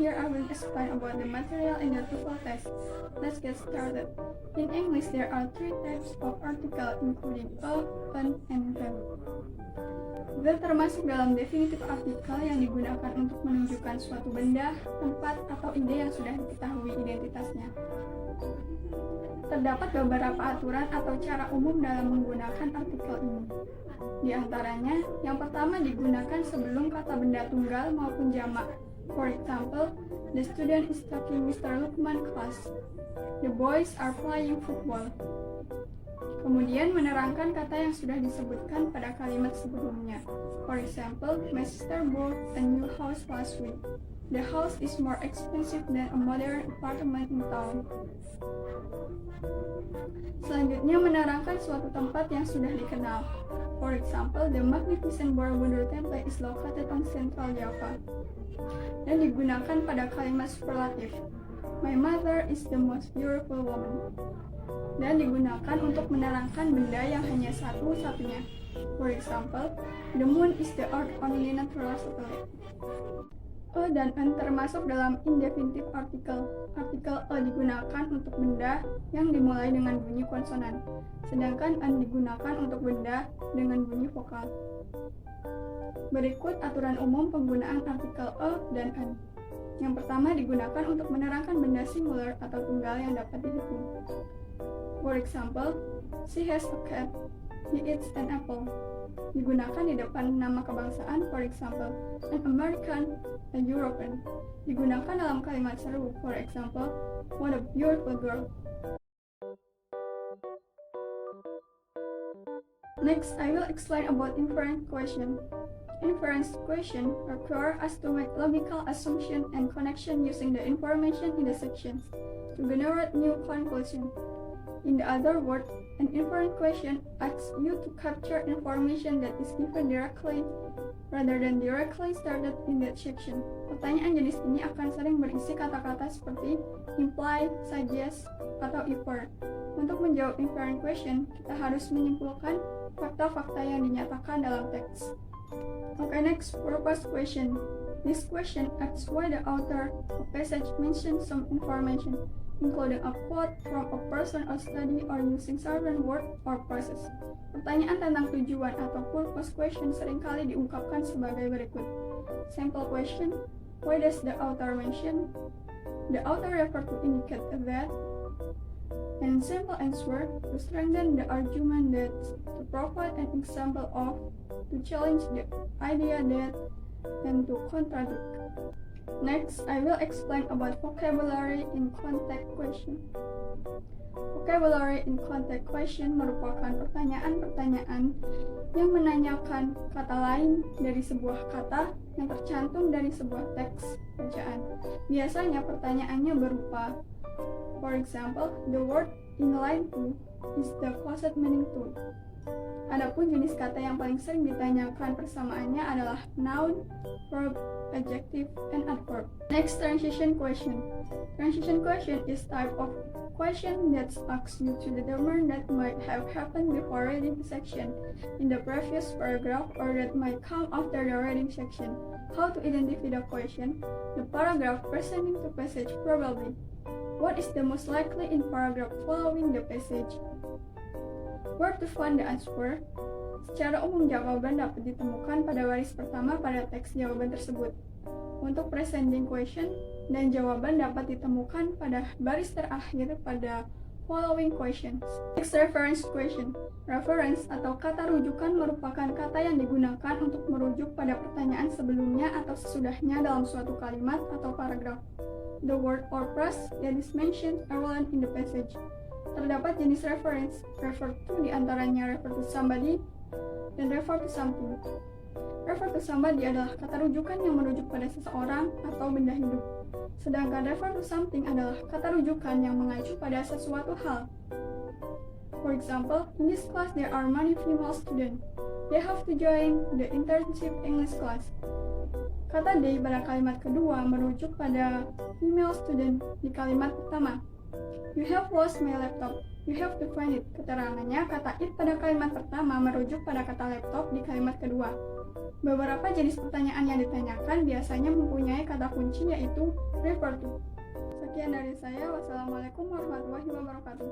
here I will explain about the material in the TOEFL test. Let's get started. In English, there are 3 types of article including a, an, and the. The termasuk dalam definitif artikel yang digunakan untuk menunjukkan suatu benda, tempat, atau ide yang sudah diketahui identitasnya. Terdapat beberapa aturan atau cara umum dalam menggunakan artikel ini. Di antaranya, yang pertama digunakan sebelum kata benda tunggal maupun jamak. For example, the student is taking Mr. Lukman class. The boys are playing football. Kemudian menerangkan kata yang sudah disebutkan pada kalimat sebelumnya. For example, my sister bought a new house last week. The house is more expensive than a modern apartment in town. Selanjutnya menerangkan suatu tempat yang sudah dikenal. For example, the magnificent Borobudur Temple is located on Central Java. Dan digunakan pada kalimat superlatif. My mother is the most beautiful woman. Dan digunakan untuk menerangkan benda yang hanya satu-satunya. For example, the moon is the Earth's only natural satellite. A dan an termasuk dalam indefinitive article. Artikel a digunakan untuk benda yang dimulai dengan bunyi konsonan, sedangkan an digunakan untuk benda dengan bunyi vokal. Berikut aturan umum penggunaan artikel a dan an. Yang pertama digunakan untuk menerangkan benda singular atau tunggal yang dapat dihitung. For example, she has a cat. He eats an apple. Digunakan di depan nama kebangsaan, for example, an American, a European. Digunakan dalam kalimat seru, for example, what a beautiful girl. Next, I will explain about inference question. Inference question require us to make logical assumption and connection using the information in the sections to generate new conclusion. In the other words, an inference question asks you to capture information that is given directly rather than directly started in that section. Pertanyaan jenis ini akan sering berisi kata-kata seperti imply, suggest, atau infer. Untuk menjawab inference question, kita harus menyimpulkan fakta-fakta yang dinyatakan dalam teks. Okay, next, purpose question. This question asks why the author of passage mentions some information, including a quote from a person or study or using certain word or phrases. Pertanyaan tentang tujuan atau purpose question seringkali diungkapkan sebagai berikut. Sample question, why does the author mention? The author refer to indicate that. And simple answer, to strengthen the argument that, to provide an example of, to challenge the idea that, and to contradict. Next, I will explain about vocabulary in context question. Vocabulary in context question merupakan pertanyaan-pertanyaan yang menanyakan kata lain dari sebuah kata yang tercantum dari sebuah teks bacaan. Biasanya pertanyaannya berupa, for example, the word in line to is the closest meaning to. Adapun jenis kata yang paling sering ditanyakan persamaannya adalah noun, verb, adjective, and adverb. Next, transition question. Transition question is type of question that asks you to determine that might have happened before reading the section in the previous paragraph or that might come after the reading section. How to identify the question? The paragraph preceding the passage probably. What is the most likely in paragraph following the passage? Where to find the answer? Secara umum jawaban dapat ditemukan pada baris pertama pada teks jawaban tersebut. Untuk presenting question dan jawaban dapat ditemukan pada baris terakhir pada following questions. Next, reference question. Reference atau kata rujukan merupakan kata yang digunakan untuk merujuk pada pertanyaan sebelumnya atau sesudahnya dalam suatu kalimat atau paragraf. The word or phrase that is mentioned earlier in the passage. Terdapat jenis reference, refer to diantaranya refer to somebody dan refer to something. Refer to somebody adalah kata rujukan yang merujuk pada seseorang atau benda hidup. Sedangkan refer to something adalah kata rujukan yang mengacu pada sesuatu hal. For example, in this class there are many female students. They have to join the internship English class. Kata they pada kalimat kedua merujuk pada female student di kalimat pertama. You have lost my laptop. You have to find it. Keterangannya, kata it pada kalimat pertama merujuk pada kata laptop di kalimat kedua. Beberapa jenis pertanyaan yang ditanyakan biasanya mempunyai kata kunci yaitu refer to. Sekian dari saya. Wassalamualaikum warahmatullahi wabarakatuh.